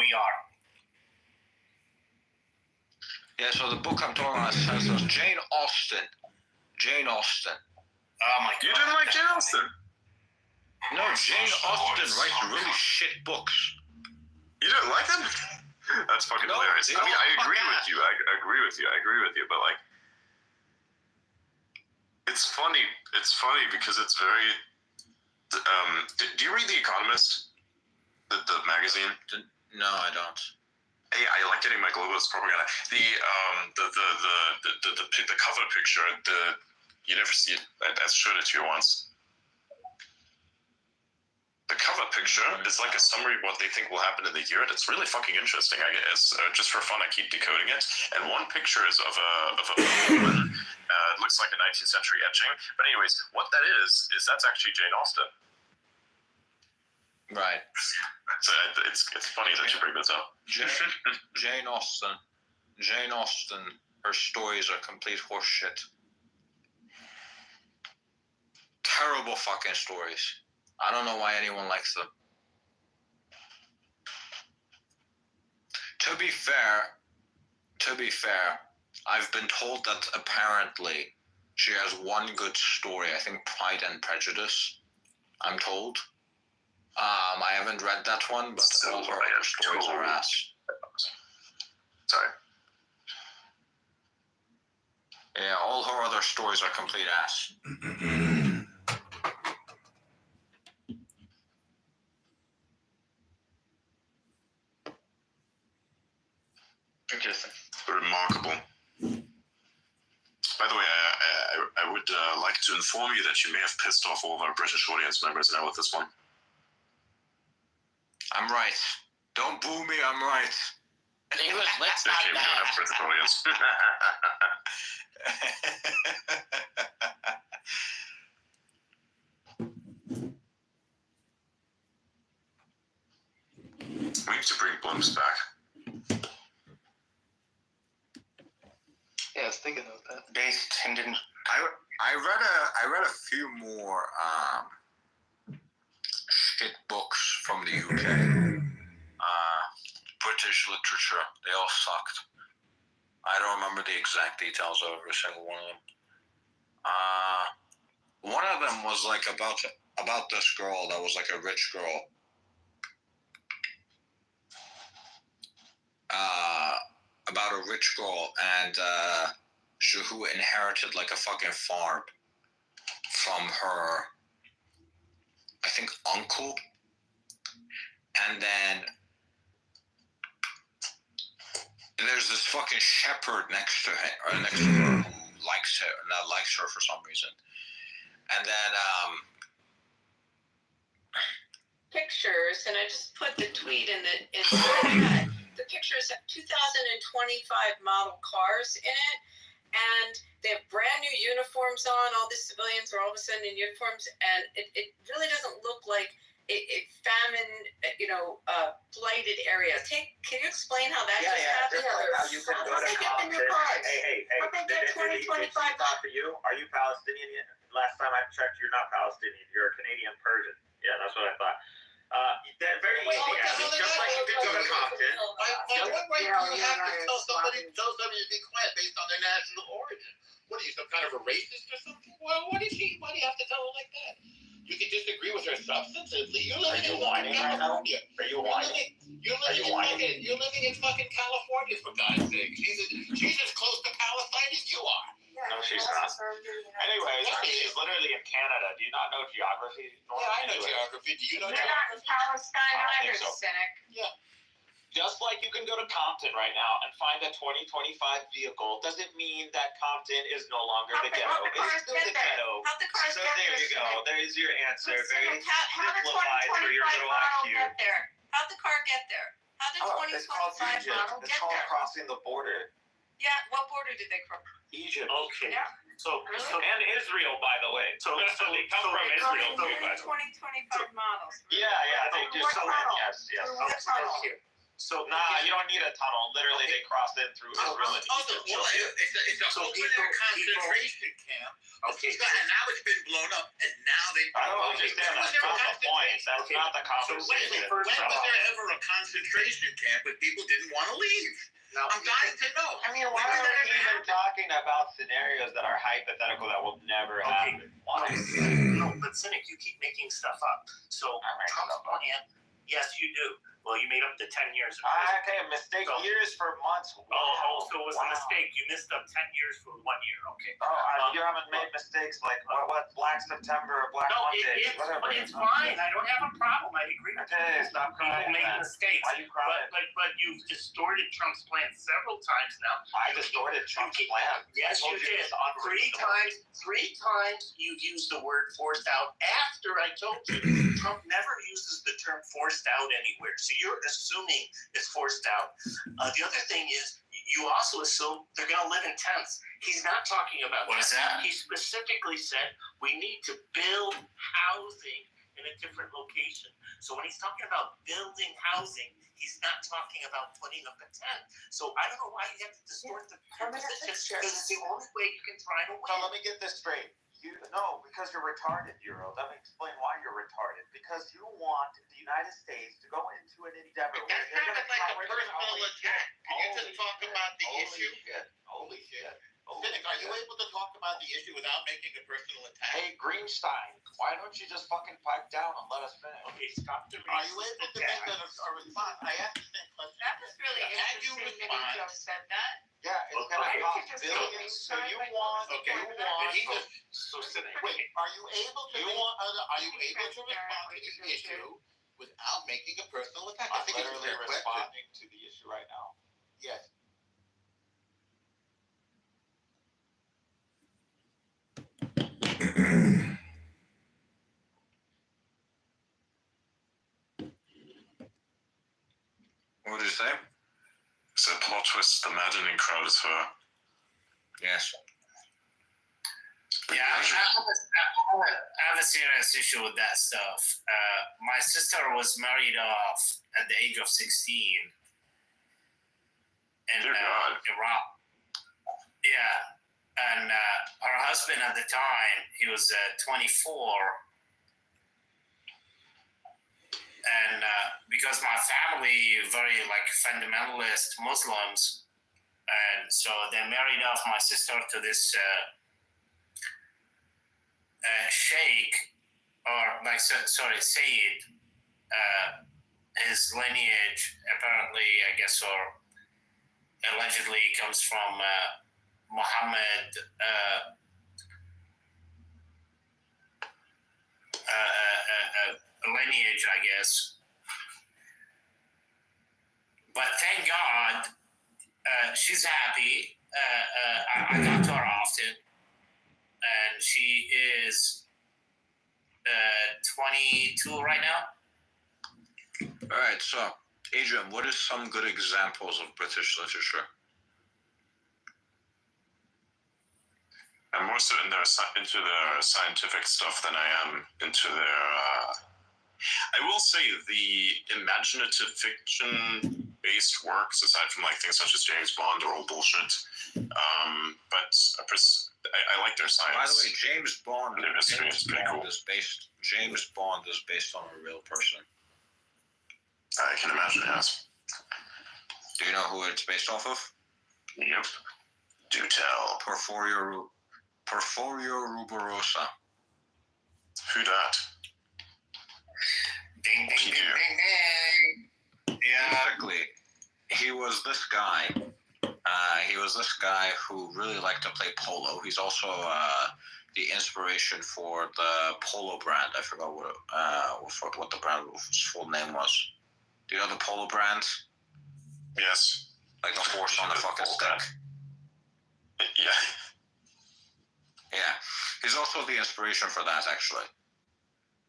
we are. Yeah, so the book I'm talking about says Jane Austen. Jane Austen. Oh my god. You didn't like Jane Austen? No, Jane Austen writes really shit books. You didn't like them? That's fucking hilarious. I mean, I agree with you. I agree with you. But like, it's funny. It's funny because it's very. Do you read The Economist? The magazine? No, I don't. Hey, I like getting my globalist propaganda. The cover picture. You never see it. I showed it to you once. The cover picture is like a summary of what they think will happen in the year. And it's really fucking interesting. I guess just for fun, I keep decoding it. And one picture is of a woman. It looks like a 19th century etching. But anyways, what that is that's actually Jane Austen. Right. So it's funny that you bring this up. Jane Austen. Jane Austen. Her stories are complete horseshit. Terrible fucking stories. I don't know why anyone likes them. To be fair, I've been told that apparently she has one good story. I think Pride and Prejudice, I'm told. I haven't read that one, but all her other stories are ass. Sorry. Yeah, all her other stories are complete ass. Interesting. Remarkable. By the way, I would like to inform you that you may have pissed off all of our British audience members now with this one. I'm right. Don't boo me, I'm right. English, let's not Okay, we don't have British audience. We need to bring Blumps back. Yeah, I was thinking of that. Based Hinton. I read a few more shit books from the UK. British literature. They all sucked. I don't remember the exact details of every single one of them. One of them was like about this girl that was like a rich girl. About a rich girl and who inherited like a fucking farm from her, I think, uncle. And then there's this fucking shepherd next to her who likes her for some reason. And then pictures, and I just put the tweet in the chat. The pictures have 2025 model cars in it, and they have brand new uniforms on. All the civilians are all of a sudden in uniforms, and it really doesn't look like a famine, blighted area. Can you explain how that just happened? How you can go to Compton. Hey. Did she talk to you? Are you Palestinian? Last time I checked, you're not Palestinian. You're a Canadian Persian. Yeah, that's what I thought. They're very easy. Just like you could go to Compton. What right do you have to tell somebody to be quiet based on their national origin? What are you, some kind of a racist or something? Well, why do you have to tell her like that? You can disagree with her substantively. You're living in fucking California. Are you whining? You're living in fucking California, for God's sake. She's as close to Palestine as you are. No, she's not. Anyways, she's literally in Canada. Do you not know geography? Yeah, I know geography. Do you know They're not in geography? Palestine either, so. cynic. Yeah. Just like you can go to Compton right now and find a 2025 vehicle, doesn't mean that Compton is no longer the ghetto. How'd the cars It's still get the there? ghetto. How'd the cars So get there there, you go. cynic? There's your answer. Very Cynic, how did the simplified for your 2025 little model IQ. get there? How'd the car get there? How'd the It's called 2025 Egypt. model It's get called there? crossing the border. Yeah, what border did they cross? Egypt. Okay. Yeah. So, Really? And Israel, by the way. So they come from They Israel crossed too, by the way. 2025 models. Yeah, they do. What tunnel? Yes. What tunnel? So you don't need a tunnel. Literally, they crossed in through Israel and It's a open air concentration camp. Okay. And now it's been blown up, and now they. I don't understand. That's not the point. That's not the So conversation. when was there ever a concentration camp when people didn't want to leave? Now, I'm dying to know. I mean, why are we even talking about scenarios that are hypothetical that will never happen? Why? no, but Cynic, you keep making stuff up. So Trump's plan, yes, you do. Well, you made up the 10 years of prison. Okay, a mistake So- years for months. So it was a mistake. You missed up 10 years for 1 year. Okay. You haven't made mistakes like what Black September or Black No, Monday, whatever. it's fine. I don't have a problem. I agree with Okay, you. stop People crying. make Then. mistakes. Why are you crying? But you've distorted Trump's plan several times now. I distorted Trump's plan. Yes, I told you did. it's unreasonable. Three times you've used the word forced out after I told you Trump never uses the term forced out anywhere. So you're assuming it's forced out. The other thing is you also assume they're going to live in tents. He's not talking about What is that? He specifically said we need to build housing in a different location. So when he's talking about building housing, he's not talking about putting up a tent. So I don't know why you have to distort the position because it's the only way you can try to So win. let me get this straight. Because you're retarded, Euro. Let me explain why you're retarded. Because you want the United States to go into an endeavor where That they're sounded going to like a cover personal attack. Can you just talk about the issue? Holy shit. Cynic, are you able to talk about the issue without making a personal attack? Hey, Greenstein, why don't you just fucking pipe down and let us finish? Okay, stop the Are you able to make a response? I asked the same question. That was really Can you interesting that he respond? just said that. Yeah, it's Okay. going Why to did you cost just billions. say So you want, Okay, you but want, he just, So Cynic, wait, are you able to, You make, want- are you able to respond to this issue without making a personal attack? I I'm think it's a literally fair question. responding to the issue right now. Yes. What did you say? So plot twist, the maddening crowd is her. Yes. Yeah, I have a serious issue with that stuff. My sister was married off at the age of 16 in Dear God. Iraq. Yeah, and her husband at the time, he was 24. And because my family very fundamentalist Muslims, and so they married off my sister to this sheikh, or Sayyid. His lineage apparently, I guess, or allegedly comes from Muhammad. Lineage, I guess. But thank God, she's happy. I talk to her often, and she is 22 right now. All right, so Adrian, what is some good examples of British literature? I'm more so into their scientific stuff than I am into their. I will say the imaginative fiction-based works, aside from things such as James Bond or old bullshit, but I like their science. By the way, James Bond Their mystery is pretty cool. James Bond is based on a real person. I can imagine, yes. Do you know who it's based off of? Yep. Do tell. Porfirio Rubarosa. Who dat? Ding, ding, ding, ding, ding. Yeah. Basically, he was this guy. Who really liked to play polo. He's also the inspiration for the polo brand. I forgot what the brand's full name was. Do you know the polo brand? Yes. Like a horse on a fucking stick. Yeah. Yeah. He's also the inspiration for that, actually.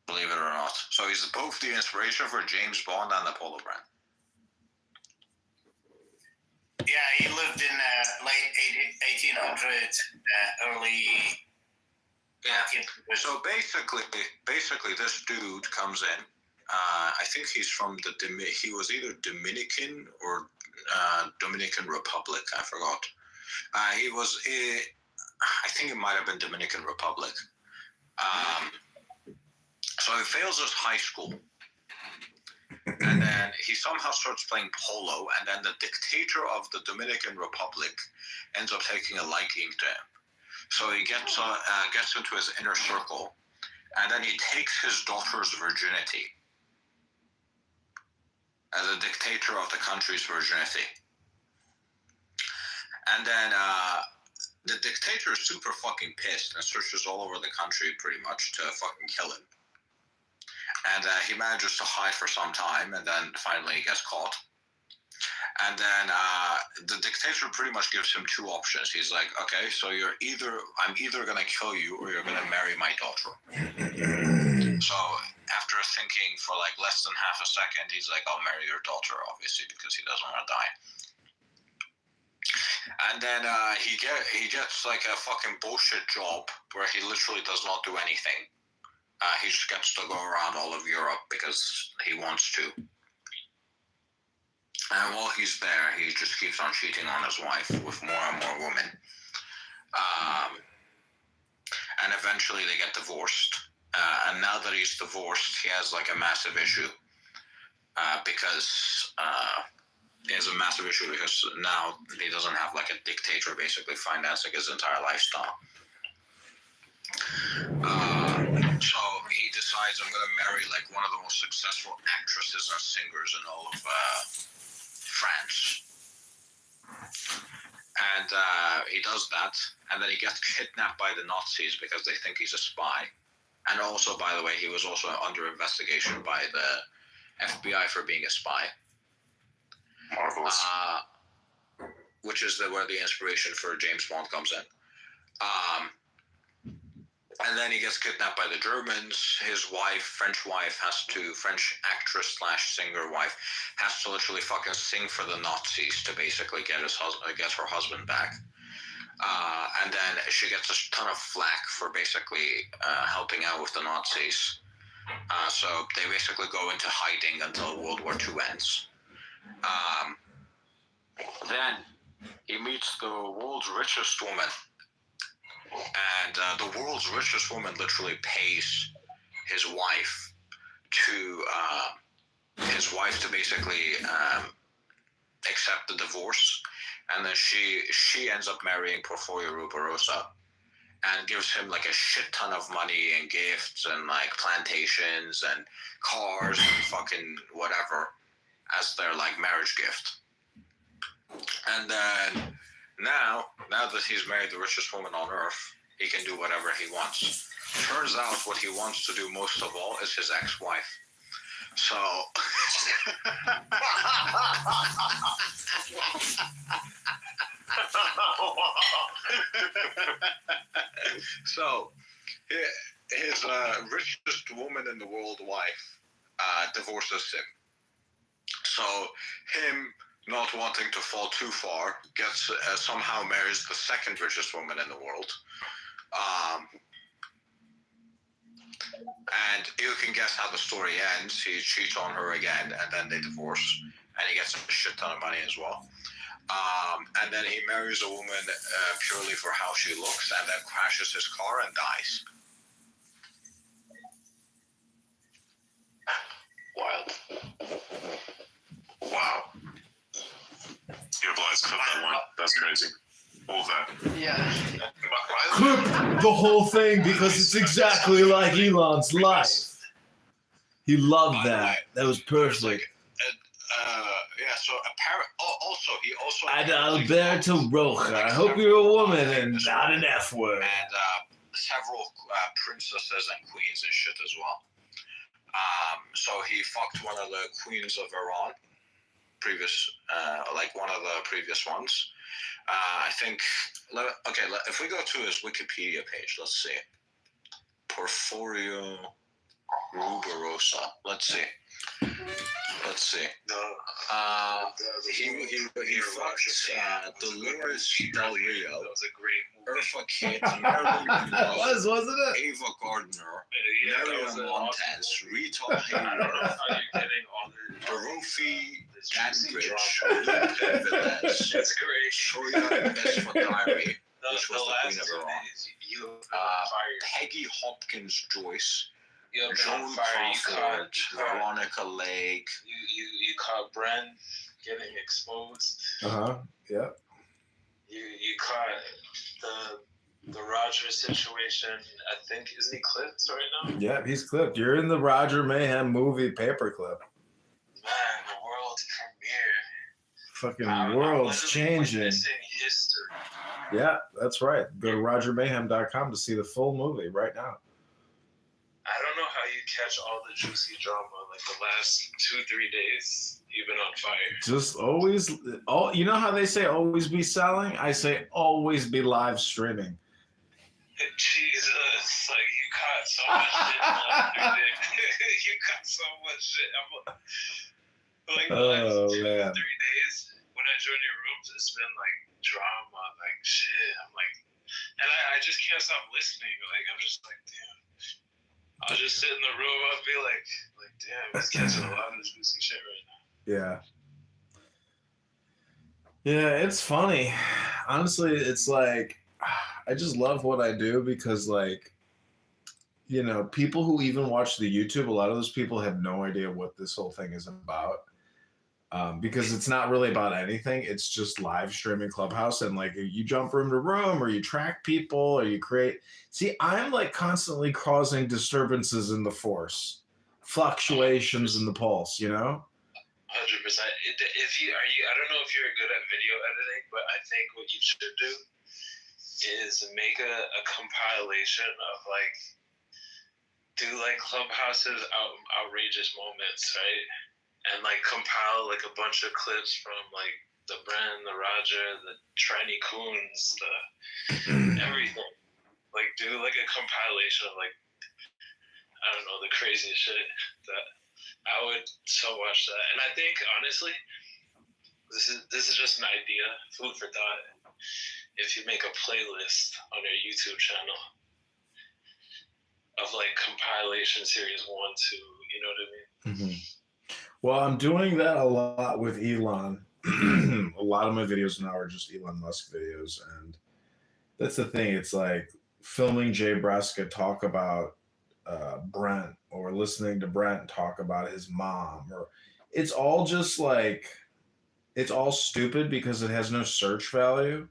Believe it or not. So he's both the inspiration for James Bond and the polo brand. Yeah, he lived in late 1800s, early. Yeah. 1900s. So basically, this dude comes in. I think he's from he was either Dominican or Dominican Republic. I forgot. He was. I think it might have been Dominican Republic. So he fails his high school. And then he somehow starts playing polo, and then the dictator of the Dominican Republic ends up taking a liking to him. So he gets into his inner circle, and then he takes his daughter's virginity as a dictator of the country's virginity. And then the dictator is super fucking pissed and searches all over the country pretty much to fucking kill him. And he manages to hide for some time, and then finally he gets caught. And then the dictator pretty much gives him two options. He's like, okay, so I'm either gonna kill you or you're gonna marry my daughter. So after thinking for like less than half a second, he's like, I'll marry your daughter, obviously, because he doesn't want to die. And then he gets like a fucking bullshit job where he literally does not do anything. He just gets to go around all of Europe because he wants to. And while he's there, he just keeps on cheating on his wife with more and more women. And eventually they get divorced. And now that he's divorced, he has like a massive issue. Because he has a massive issue because now he doesn't have like a dictator basically financing his entire lifestyle. So he decides, I'm going to marry like one of the most successful actresses and singers in all of France. And he does that, and then he gets kidnapped by the Nazis because they think he's a spy. And also, by the way, he was also under investigation by the FBI for being a spy. Marvelous. Which is where the inspiration for James Bond comes in. And then he gets kidnapped by the Germans. His wife, French actress / singer wife, has to literally fucking sing for the Nazis to basically get her husband back. And then she gets a ton of flack for basically helping out with the Nazis. So they basically go into hiding until World War II ends. Then he meets the world's richest woman. And the world's richest woman literally pays his wife to basically accept the divorce, and then she ends up marrying Porfirio Rubirosa and gives him like a shit ton of money and gifts and like plantations and cars and fucking whatever as their like marriage gift. And then Now that he's married the richest woman on earth, he can do whatever he wants. Turns out what he wants to do most of all is his ex-wife. So... So, his richest woman in the world wife divorces him. So, him... not wanting to fall too far, gets somehow marries the second richest woman in the world. And you can guess how the story ends. He cheats on her again, and then they divorce, and he gets a shit ton of money as well. And then he marries a woman purely for how she looks, and then crashes his car and dies. Wild. Wow. Your Elias, clip that one. That's crazy. All of that. Yeah. Clip the whole thing because it's exactly like Elon's life. He loved that. That was perfect. Yeah, so he also Adalberto Roja. I hope you're a woman and not an F word. And several princesses and queens and shit as well. So he fucked one of the queens of Iran. One of the previous ones. I think, if we go to his Wikipedia page, let's see. Porfirio Rubirosa. Let's see. No. he fucked Dolores Del Rio, That was a great movie. Eartha Kitt, Marilyn It Monroe, was, wasn't it? Ava Gardner, Yeah, that Maria was an Montez, awesome movie. Rita I don't know Hayworth, how you're getting all Dorothy this juicy Dandridge, drama. Luke Velez, That's great. Shoya Besfadari, which The was the queen last of two Iran. days, you have been on fire. Peggy Hopkins Joyce, You have been on Joan fire. Crawford, Veronica Lake. You caught Bren getting exposed. Yeah. You caught the Roger situation. I think isn't he clipped right now? Yeah, he's clipped. You're in the Roger Mayhem movie paperclip. Man, the world premiere. Fucking I'm world's literally changing. witnessing history. Yeah, that's right. Go to RogerMayhem.com to see the full movie right now. I don't know how you catch all the juicy drama like the last 2-3 days. You've been on fire. Just always, you know how they say always be selling? I say always be live streaming. Jesus, like you caught so much shit in the last 3 days. You caught so much shit. Like the last 2 man. 3 days when I join your rooms, it's been like drama, like shit. I'm like, and I just can't stop listening. Like I'm just like, damn. I'll just sit in the room. I'll be like, damn, he's catching a lot of this juicy shit right now. Yeah. Yeah, it's funny. Honestly, it's like I just love what I do because, like, you know, people who even watch the YouTube, a lot of those people have no idea what this whole thing is about. Because it's not really about anything. It's just live streaming Clubhouse, and like you jump room to room, or you track people, or you create. See, I'm like constantly causing disturbances in the force, fluctuations in the pulse. You know. 100%. If you I don't know if you're good at video editing, but I think what you should do is make a compilation of like do like Clubhouse's outrageous moments, right? And like compile like a bunch of clips from like the Bren, the Roger, the Trini Coons, the everything. Like do like a compilation of like I don't know, the craziest shit that I would so watch that. And I think honestly, this is just an idea, food for thought. If you make a playlist on your YouTube channel of like compilation series 1, 2, you know what I mean? Mm-hmm. Well, I'm doing that a lot with Elon. A lot of my videos now are just Elon Musk videos, and that's the thing. It's like filming Jay Braska talk about Brent, or listening to Brent talk about his mom, or it's all just like it's all stupid because it has no search value.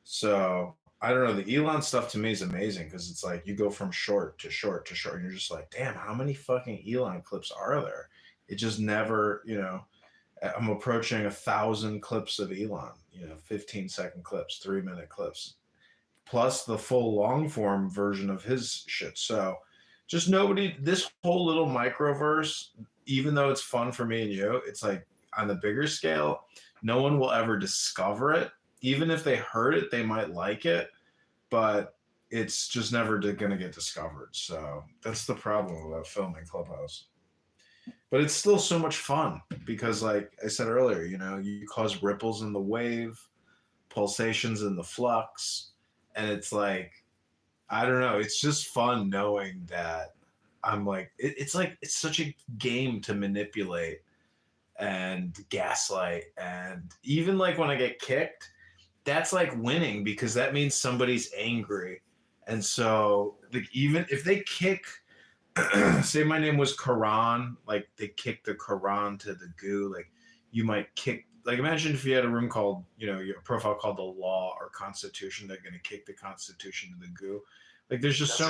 So I don't know. The Elon stuff to me is amazing because it's like you go from short to short to short, and you're just like, damn, how many fucking Elon clips are there? It just never, you know, I'm approaching 1,000 clips of Elon, you know, 15-second clips, 3-minute clips, plus the full long form version of his shit. So just nobody, this whole little microverse, even though it's fun for me and you, it's like on the bigger scale, no one will ever discover it. Even if they heard it, they might like it, but it's just never going to get discovered. So that's the problem about filming Clubhouse. But it's still so much fun because, like I said earlier, you know, you cause ripples in the wave, pulsations in the flux, and it's like, I don't know, it's just fun knowing that I'm like, it's like, it's such a game to manipulate and gaslight. And even like when I get kicked, that's like winning because that means somebody's angry. And so like, even if they kick, say my name was Quran, like they kick the Quran to the goo, like you might kick, like imagine if you had a room called, you know, your profile called the law or constitution, they're going to kick the constitution to the goo. Like there's just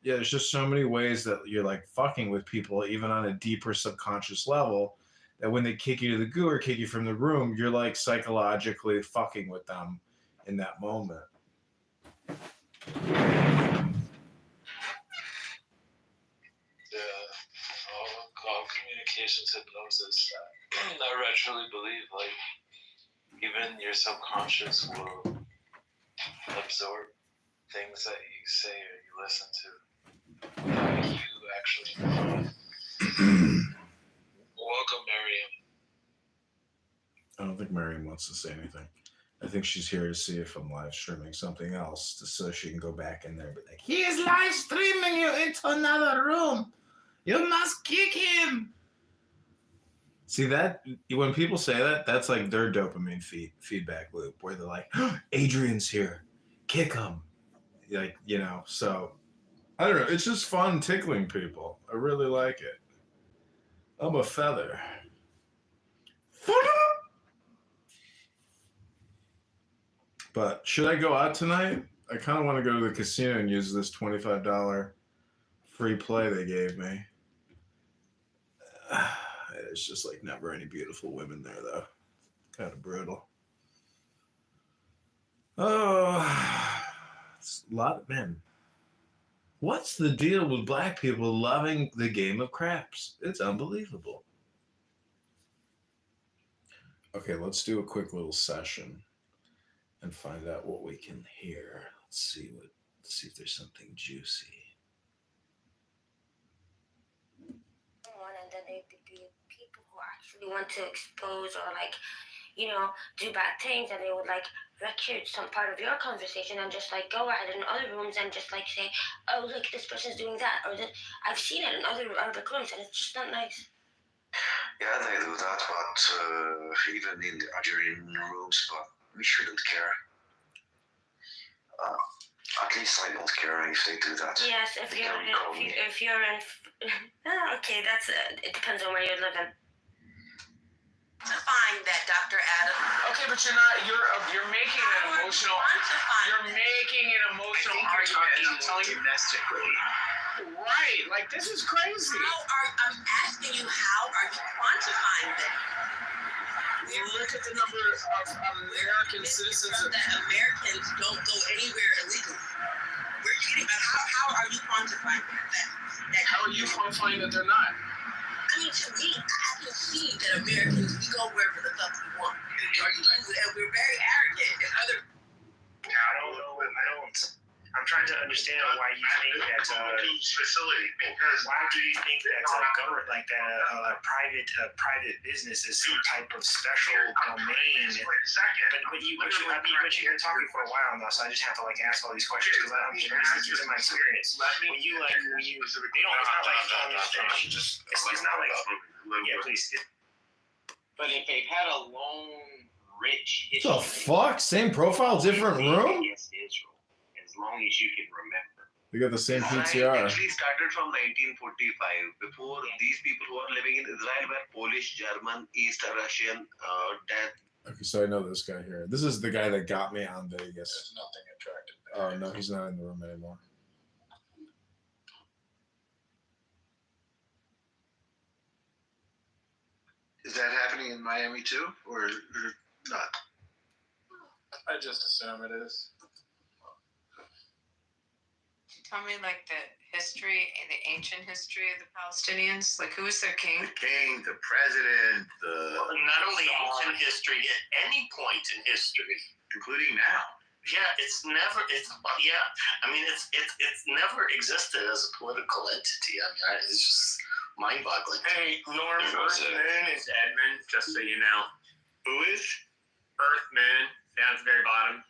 there's just so many ways that you're like fucking with people, even on a deeper subconscious level, that when they kick you to the goo or kick you from the room, you're like psychologically fucking with them in that moment. All communications hypnosis. I truly believe, like, even your subconscious will absorb things that you say or you listen to. That you actually know. Welcome, Miriam. I don't think Marion wants to say anything. I think she's here to see if I'm live streaming something else, so she can go back in there and be like, "He is live streaming you into another room. You must kick him." See that when people say that, that's like their dopamine feedback loop, where they're like, oh, "Adrian's here, kick him," like, you know. So I don't know. It's just fun tickling people. I really like it. I'm a feather. But should I go out tonight? I kind of want to go to the casino and use this $25 free play they gave me. There's just like never any beautiful women there, though. Kind of brutal. Oh, it's a lot of men. What's the deal with black people loving the game of craps? It's unbelievable. Okay, let's do a quick little session and find out what we can hear. Let's see if there's something juicy. And then they be people who actually want to expose or like, you know, do bad things, and they would like record some part of your conversation and just like go ahead in other rooms and just like say, oh look, this person's doing that, or that I've seen it in other Arabic rooms, and it's just not nice. Yeah, they do that, but even in the Algerian rooms, but we shouldn't care. At least I don't care if they do that. Yes, if you're in, okay, that's it depends on where you're living. Quantifying that, Dr. Adam. Okay, but you're making an emotional. You're making an emotional argument. I'm telling you domestically. Right, like this is crazy. I'm asking you, how are you quantifying that? You look at the number of American citizens that Americans don't go anywhere illegally. Where are you getting? How are you quantifying that? How are you quantifying that they're not? I mean, to me, I can see that Americans, we go wherever the fuck we want. And we're very arrogant. And other. I don't know. I'm trying to understand why you think that. Facility, because why do you think that government, like that, private business is some type of special domain? But you've been talking for a while now, so I just have to like ask all these questions because this is my experience. When you they don't. It's not like it's not like yeah, please. But if they've had a long, rich history, What the fuck? Same profile, different room? Against Israel, as long as you can remember. We got the same Israel PTR. actually started from 1945. Before, these people who are living in Israel were Polish, German, East Russian, Okay, so I know this guy here. This is the guy that got me on Vegas. There's nothing attractive there. Oh no, he's not in the room anymore. Is that happening in Miami too, or not? I just assume it is. Tell me like the history, the ancient history of the Palestinians. Like, who was their king? The king, the president, Not only ancient history, at any point in history. including now. Yeah, it's never existed as a political entity. I mean, it's just mind-boggling. Hey, Norm, Earthman is Edmund, just so you know. Who is? Earthman, down at the very bottom.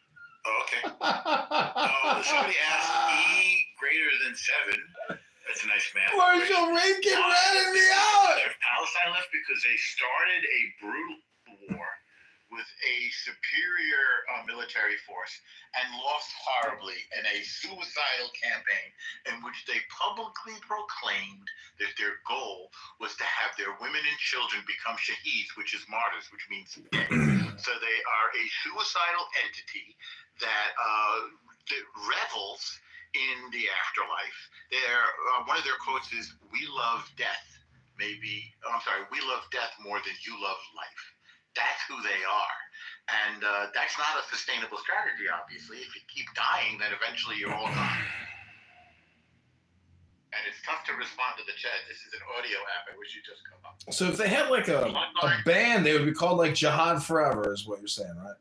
Oh, okay. Oh, somebody asked E greater than 7. That's a nice math. Marshall Rankin ratted me out. If Palestine left because they started a brutal war with a superior military force and lost horribly in a suicidal campaign in which they publicly proclaimed that their goal was to have their women and children become shaheeds, which is martyrs, which means dead. So they are a suicidal entity that revels in the afterlife. One of their quotes is, "We love death. We love death more than you love life." That's who they are. And that's not a sustainable strategy, obviously. If you keep dying, then eventually you're all gone. And it's tough to respond to the chat. This is an audio app. I wish you'd just come up. So if they had like a band, they would be called like Jihad Forever, is what you're saying, right?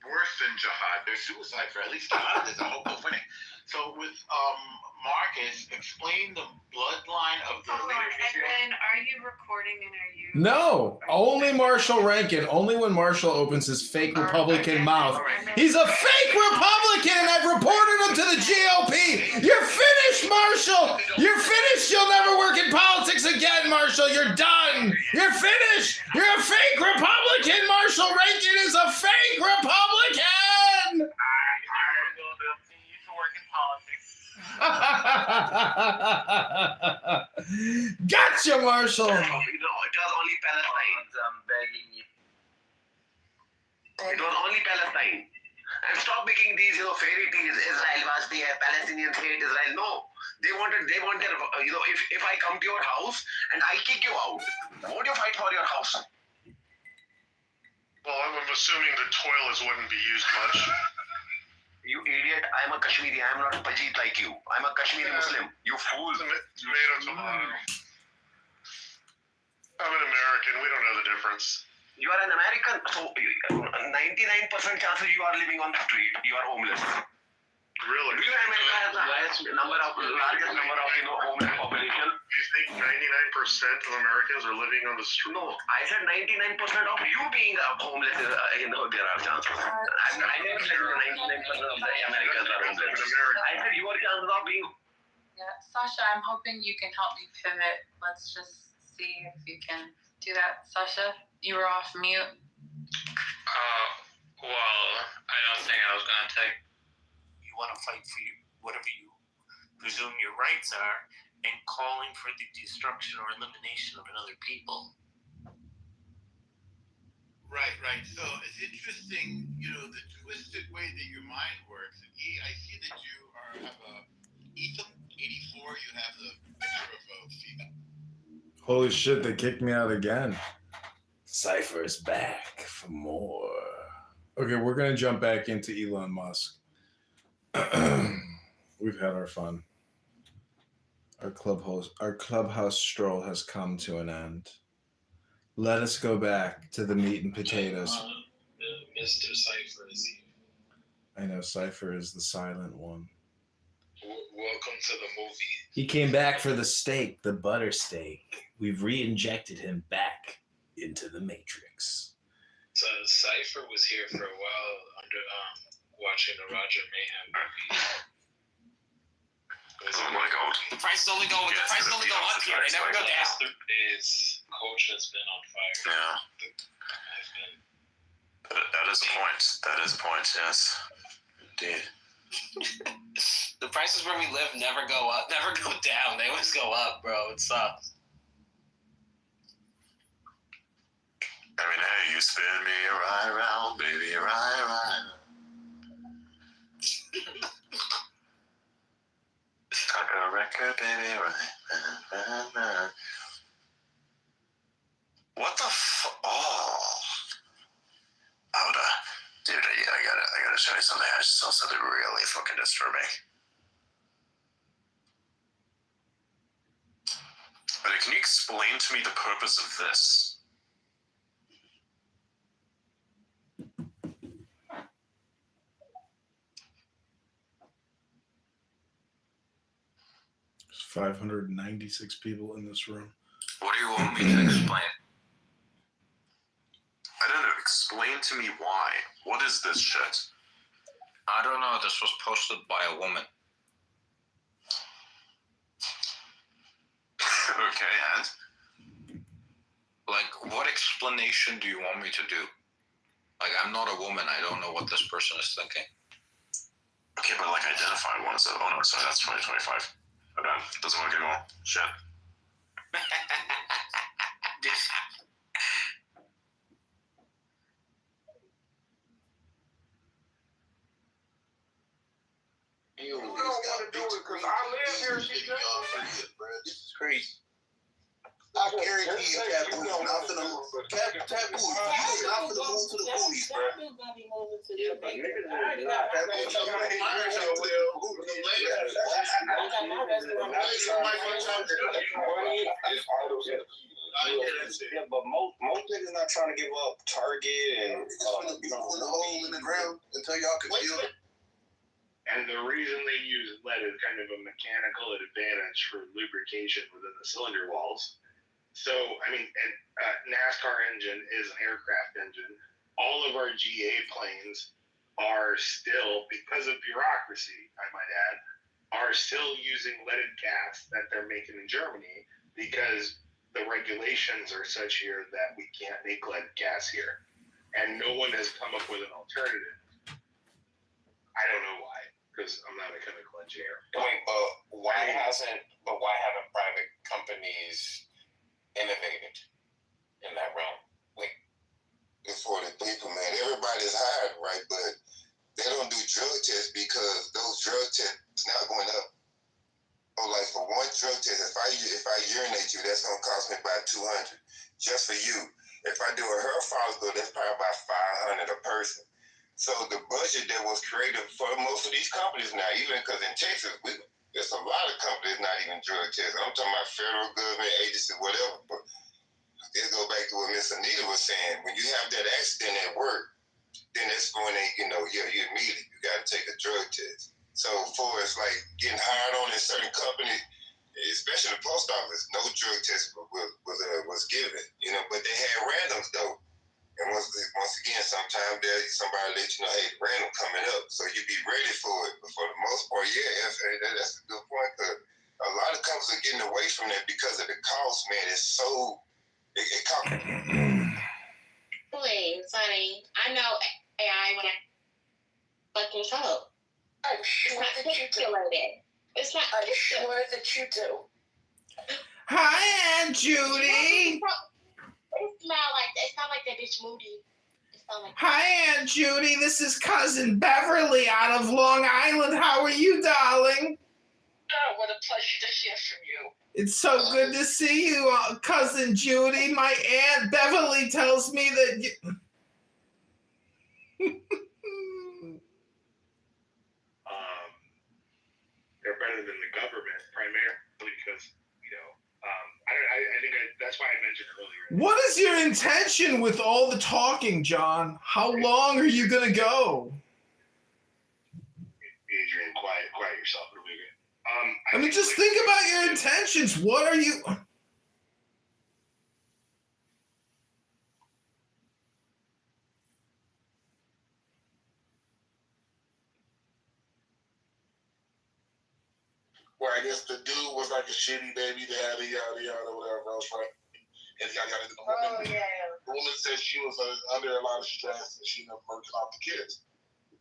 Worse than jihad. There's suicide for at least jihad. There's a hope of winning. So with Marcus, explain the bloodline of the Hold on, leadership. and then are you recording and are you? No, only Marshall Rankin. Only when Marshall opens his fake Republican mouth. He's a fake Republican, and I've reported him to the GOP. You're finished, Marshall. You're finished. You'll never work in politics again, Marshall. You're done. You're finished. You're a fake Republican. Marshall Rankin is a fake Republican. Gotcha, Marshall. It was only Palestine. I'm begging you. It was only Palestine. And stop making these, fairy tales. Israel was there, Palestinians hate Israel. No, they want their, if I come to your house and I kick you out, won't you fight for your house? Well, I'm assuming the toilets wouldn't be used much. You idiot, I'm a Kashmiri, I'm not a Pajit like you. I'm a Kashmiri Muslim. You fool. Tomato. I'm an American, we don't know the difference. You are an American, so 99% chances you are living on the street. You are homeless. Really? Do you know America has the largest number of homeless population? Do you think 99% of Americans are living on the street? No, I said 99% of you being homeless is, there are chances. I never said 99% of the Americans are homeless. I said your chances of being. Yeah, Sasha, I'm hoping you can help me pivot. Let's just see if you can do that. Sasha, you were off mute. Well, I don't think I was gonna take. You want to fight for whatever you presume your rights are, and calling for the destruction or elimination of another people. Right. So it's interesting, the twisted way that your mind works. And I see that you have a Ethan 84. You have the picture of a female. Holy shit, they kicked me out again. Cypher is back for more. Okay, we're going to jump back into Elon Musk. We've had our fun. Our clubhouse stroll has come to an end. Let us go back to the meat and potatoes. Mr. Cypher is here. I know Cypher is the silent one. Welcome to the movie. He came back for the steak, the butter steak. We've re-injected him back into the Matrix. So Cypher was here for a while under watching the Roger Mayhem movie. Oh my god. The prices only go up here. They never go down. His coach has been on fire. Yeah. That is a point. That is a point, yes. Indeed. The prices where we live never go up, never go down. They always go up, bro. It sucks. I mean, hey, you spin me right round, baby, right. Like a record, baby, right. What the Oh. Dude, I gotta show you something. I just saw something really fucking disturbing. But can you explain to me the purpose of this? There's 596 people in this room. What do you want me to explain? I don't know. Explain to me why. What is this shit? I don't know. This was posted by a woman. Okay, and? Like, what explanation do you want me to do? Like, I'm not a woman. I don't know what this person is thinking. Okay, but like identify one. So, oh no, sorry, that's 2025. Okay, doesn't want to get on. Shit. You don't want to do it because I live here. This is crazy. I guarantee you, Taboo is not for the Taboo is not for the move to the police, bro. Yeah, but Yeah, but most niggas not trying to give up Target and in the hole in the ground until y'all can feel it. And the reason they use lead is kind of a mechanical advantage for lubrication within the cylinder walls. So, I mean, NASCAR engine is an aircraft engine. All of our GA planes are still, because of bureaucracy, I might add, are still using leaded gas that they're making in Germany because the regulations are such here that we can't make lead gas here. And no one has come up with an alternative. I don't know why, because I'm not a chemical engineer. Wait, but why haven't private companies innovated in that realm? Like, It's for the people, man. Everybody's hired, right? But they don't do drug tests because those drug tests now going up. Oh, like for one drug test, if I urinate you, that's gonna cost me about $200 just for you. If I do a hair follicle, that's probably about $500 a person. So the budget that was created for most of these companies now, even because in Texas, there's a lot of companies not even drug tests. I'm talking about federal government agency, whatever. But let's go back to what Miss Anita was saying. When you have that accident at work, then that's when you immediately you got to take a drug test. So for it's like getting hired on in certain companies, especially the post office, no drug test was given. But they had randoms though. And once again, sometimes somebody let you know, hey, random coming up, so you be ready for it. But for the most part, that's a good point. Cause a lot of companies are getting away from that because of the cost. Man, it's so it costs. Please, honey, I know AI when I fucking help. I'm sure that you do. It's not. I'm sure that you do. Hi, Aunt Judy. It sound like that bitch Moody. Hi, Aunt Judy. This is Cousin Beverly out of Long Island. How are you, darling? Oh, what a pleasure to hear from you. It's so good to see you, Cousin Judy. My Aunt Beverly tells me that you... They're better than the government, primarily because, I think that's why I mentioned earlier. What is your intention with all the talking, John? How long are you going to go? Adrian, quiet yourself. I mean, just think about your intentions. What are you... Where I guess the dude was like a shitty baby daddy, yada yada, whatever else, right? And the woman said she was under a lot of stress and she ended up murdering off the kids.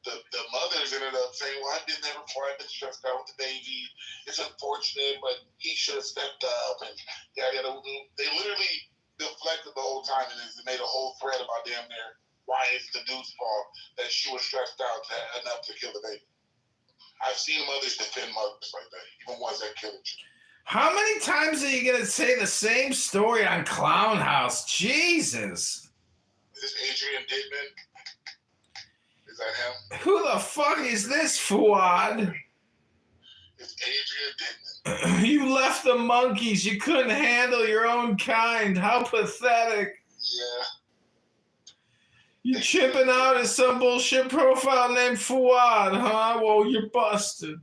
The mothers ended up saying, well, I've been there before, I've been stressed out with the baby. It's unfortunate, but he should have stepped up and yada yada. They literally deflected the whole time and made a whole thread about damn near why it's the dude's fault that she was stressed out enough to kill the baby. I've seen mothers defend mothers like that, even ones that kill each other. How many times are you going to say the same story on Clown House? Jesus. Is this Adrian Dittman? Is that him? Who the fuck is this, Fuad? It's Adrian Dittman. You left the monkeys. You couldn't handle your own kind. How pathetic. Yeah. You chipping out as some bullshit profile named Fuad, huh? Well, you're busted.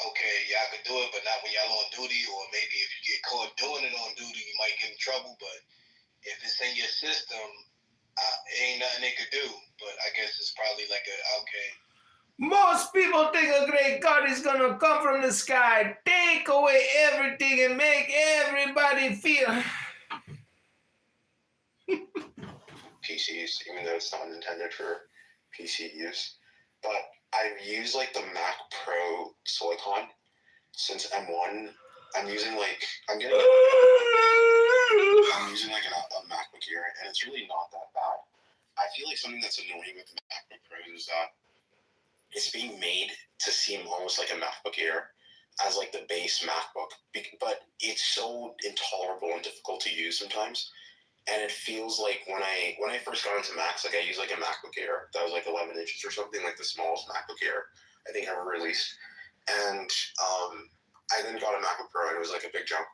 Okay, y'all could do it, but not when y'all on duty, or maybe if you get caught doing it on duty, you might get in trouble. But if it's in your system, ain't nothing they could do. But I guess it's probably like okay. Most people think a great God is gonna come from the sky, take away everything, and make everybody feel. PCs, even though it's not intended for PC use. But I've used like the Mac Pro Silicon since M1. I'm using like a MacBook Air, and it's really not that bad. I feel like something that's annoying with the MacBook Pro is that it's being made to seem almost like a MacBook Air as like the base MacBook, but it's so intolerable and difficult to use sometimes. And it feels like when I first got into Macs, like I used like a MacBook Air that was like 11 inches or something, like the smallest MacBook Air I think ever released. And I then got a MacBook Pro and it was like a big jump.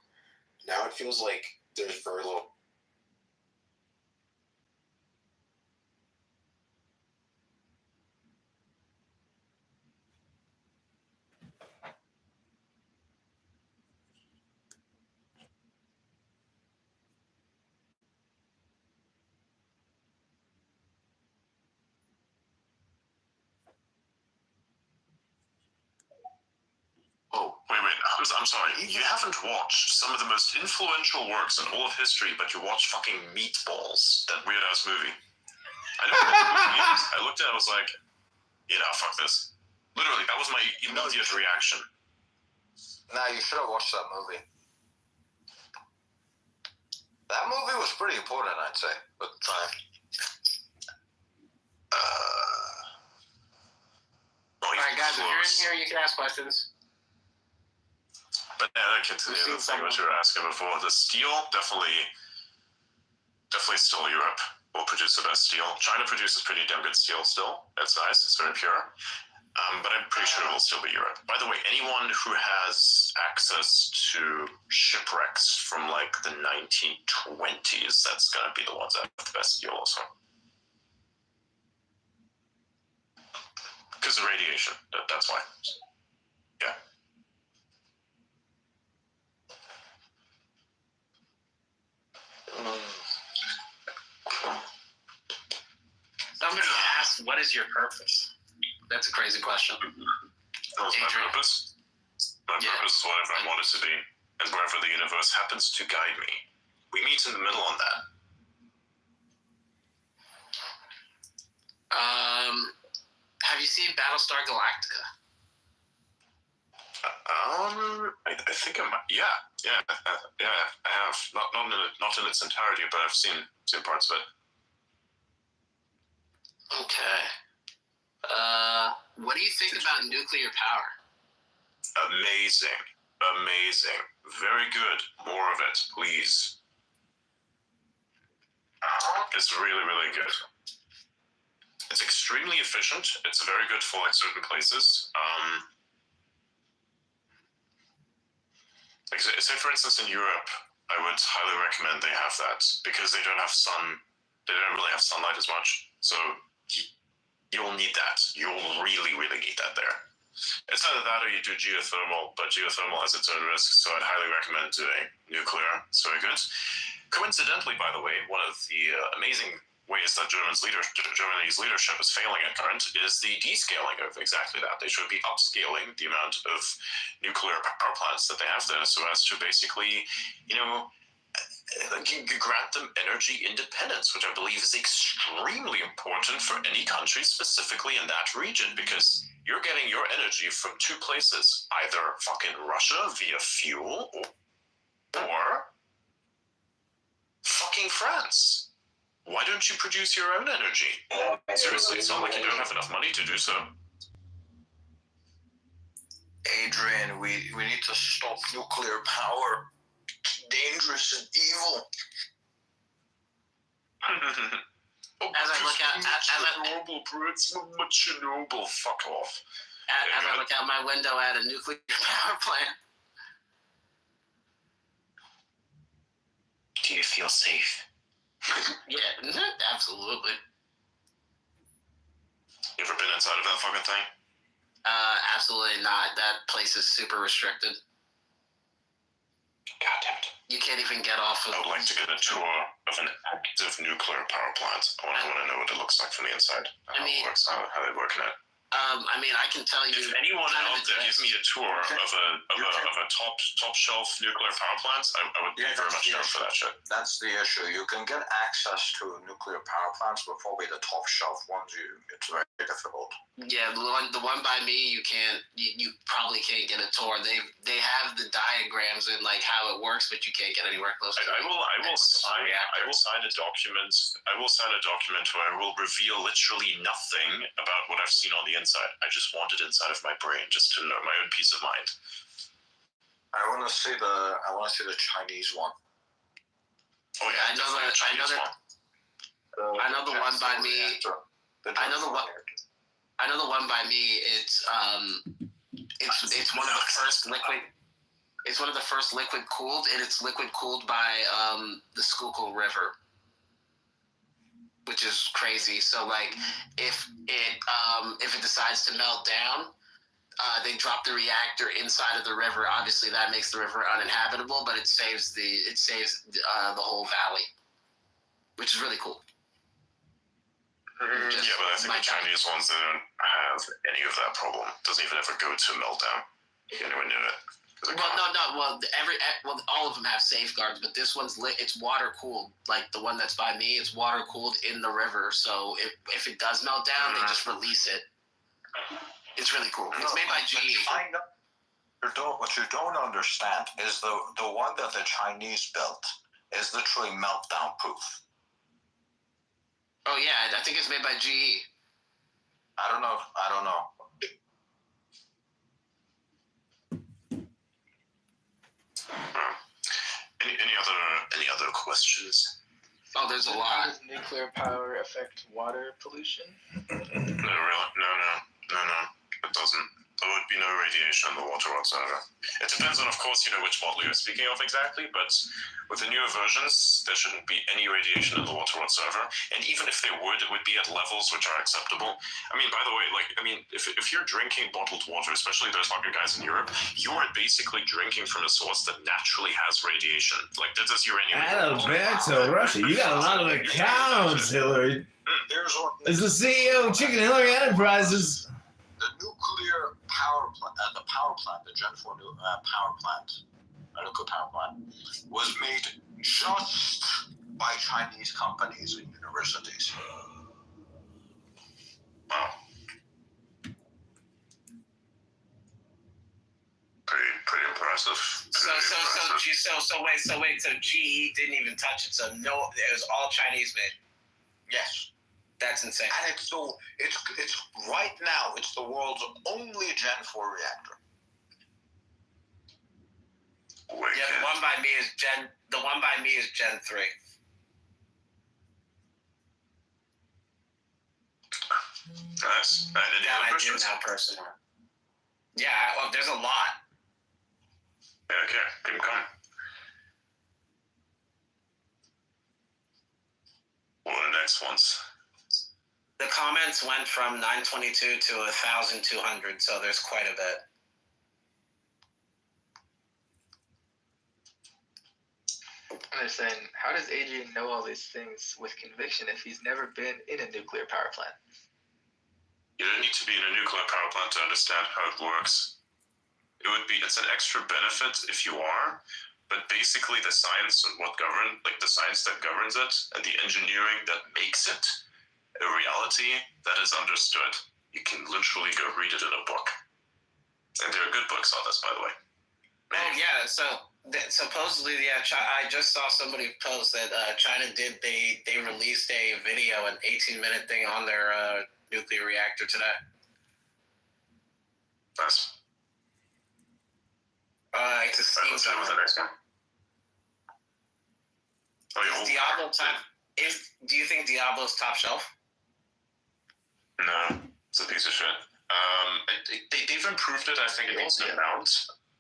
Now it feels like there's very little Cruz, I'm sorry, you haven't watched some of the most influential works in all of history, but you watch fucking Meatballs, that weird ass movie. I know what that movie is. I looked at it, I was like, yeah, fuck this. Literally, that was my immediate reaction. Nah, you should have watched that movie. That movie was pretty important, I'd say, at the time. Alright, guys, if you're in here, you can ask questions. But yeah, that continues the thing that you were asking before. The steel, definitely still Europe will produce the best steel. China produces pretty damn good steel still. That's nice. It's very pure. But I'm pretty sure it will still be Europe. By the way, anyone who has access to shipwrecks from like the 1920s, that's going to be the ones that have the best steel also. Because of radiation. That's why. Yeah. Somebody asked, what is your purpose? That's a crazy question. That was my purpose. My purpose is whatever I want it to be, and wherever the universe happens to guide me. We meet in the middle on that. Have you seen Battlestar Galactica? I think I might. Yeah, I have. Not in its entirety, but I've seen parts of it. Okay. What do you think about nuclear power? Amazing. Very good. More of it, please. It's really, really good. It's extremely efficient. It's very good for like certain places. Like say for instance in Europe, I would highly recommend they have that because they don't have sun. They don't really have sunlight as much. So you'll need that. You'll really, really need that there. It's either that or you do geothermal, but geothermal has its own risks, so I'd highly recommend doing nuclear. It's very good. Coincidentally, by the way, one of the amazing ways that Germany's leadership is failing at current is the descaling of exactly that. They should be upscaling the amount of nuclear power plants that they have there so as to basically, grant them energy independence, which I believe is extremely important for any country, specifically in that region, because you're getting your energy from two places, either fucking Russia via fuel or fucking France. Why don't you produce your own energy? Seriously, it's not like you don't have enough money to do so. Adrian, we need to stop nuclear power. It's dangerous and evil. As I look out, Chernobyl, fuck off. As I look out my window at a nuclear power plant. Do you feel safe? Yeah, absolutely. You ever been inside of that fucking thing? Absolutely not. That place is super restricted. God damn it. You can't even get off of. I would like to get a tour of an active nuclear power plant. I want to know what it looks like from the inside. How it works, how they work in it. I can tell you. If anyone out there gives me a tour of a top shelf nuclear power plant, I would be very much down for that shit. That's the issue. You can get access to nuclear power plants, but probably the top shelf ones, it's very difficult. Yeah, the one by me, you probably can't get a tour. They have the diagrams and like how it works, but you can't get anywhere close to it. I will sign a document. I will sign a document where I will reveal literally nothing about what I've seen on the inside. I just want it inside of my brain, just to know my own peace of mind. I want to see the Chinese one. Oh yeah, I know the Chinese one. I know the one by me. I know the one by me. It's one of the first liquid. It's one of the first liquid cooled, and it's liquid cooled by the Schuylkill River, which is crazy. So like, if it decides to melt down, they drop the reactor inside of the river. Obviously, that makes the river uninhabitable, but it saves the whole valley, which is really cool. Yeah, but I think the Chinese ones, they don't have any of that problem. It doesn't even ever go to meltdown anywhere near it. Well, all of them have safeguards, but this one's lit. It's water cooled. Like the one that's by me, it's water cooled in the river. So if it does melt down, they just release it. It's really cool. It's made by GE. What you don't understand is the one that the Chinese built is literally meltdown proof. Oh yeah, I think it's made by GE. I don't know. Any other questions? Oh, there's a lot. How does nuclear power affect water pollution? No, really? No. It doesn't. There would be no radiation in the water whatsoever. It depends on, of course, which model you're speaking of exactly, but with the newer versions, there shouldn't be any radiation in the water whatsoever. And even if there would, it would be at levels which are acceptable. I mean, by the way, if you're drinking bottled water, especially those fucking guys in Europe, you are basically drinking from a source that naturally has radiation. Like, this is uranium. Alberto, Russia, you got a lot of accounts, Hillary. As the CEO of Chicken Hillary Enterprises. The nuclear power plant, the Gen 4 power plant, nuclear power plant, was made just by Chinese companies and universities. Wow. Pretty impressive. So wait. So GE didn't even touch it. So no, it was all Chinese made. Yes. That's insane. And it's right now, it's the world's only Gen 4 reactor. Yeah, the one by me is Gen 3. Nice. I do now personally. Yeah, there's a lot. Yeah, okay, keep them coming. What are the next ones? The comments went from 922 to 1,200, so there's quite a bit. They're saying, how does Adrian know all these things with conviction if he's never been in a nuclear power plant? You don't need to be in a nuclear power plant to understand how it works. It's an extra benefit if you are, but basically the science and the science that governs it and the engineering that makes it a reality that is understood. You can literally go read it in a book. And there are good books on this, by the way. Oh, yeah. So supposedly, I just saw somebody post that China they released a video, an 18-minute thing on their nuclear reactor today. Nice. It's a steam Let's go with the next one. Diablo top? Do you think Diablo's top shelf? No, it's a piece of shit. They've improved it. I think it needs an amount.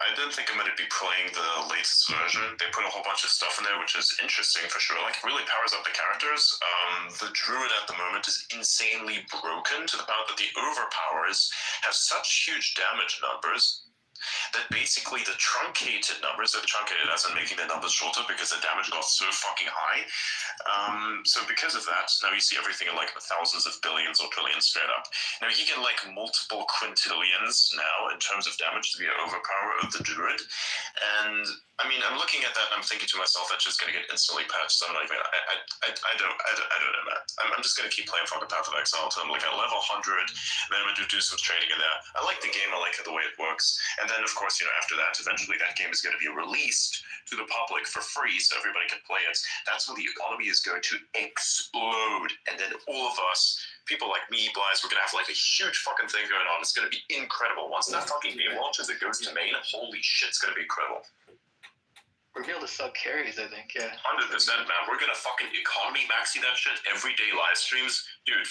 I didn't think I'm going to be playing the latest version. They put a whole bunch of stuff in there, which is interesting for sure. Like, it really powers up the characters. The druid at the moment is insanely broken to the point that the overpowers have such huge damage numbers that basically the truncated numbers, truncated as in making the numbers shorter because the damage got so fucking high. So because of that, now you see everything in like thousands of billions or trillions straight up. Now you get like multiple quintillions now in terms of damage to the overpower of the druid. And I mean, I'm looking at that and I'm thinking to myself, that's just going to get instantly patched. So I'm not even, I don't know, man. I'm just going to keep playing fucking Path of Exile until I'm like at level 100. Then I'm going to do some trading in there. I like the game. I like the way it works. And then, of course, after that, eventually that game is going to be released to the public for free so everybody can play it. That's when the economy is going to explode. And then all of us, people like me, Blaze, we're going to have like a huge fucking thing going on. It's going to be incredible. Once that fucking game launches, it goes to main. Holy shit, it's going to be incredible. We're going to be able to sub carries, I think, yeah. 100%, man. We're going to fucking economy maxi that shit, everyday live streams. Dude,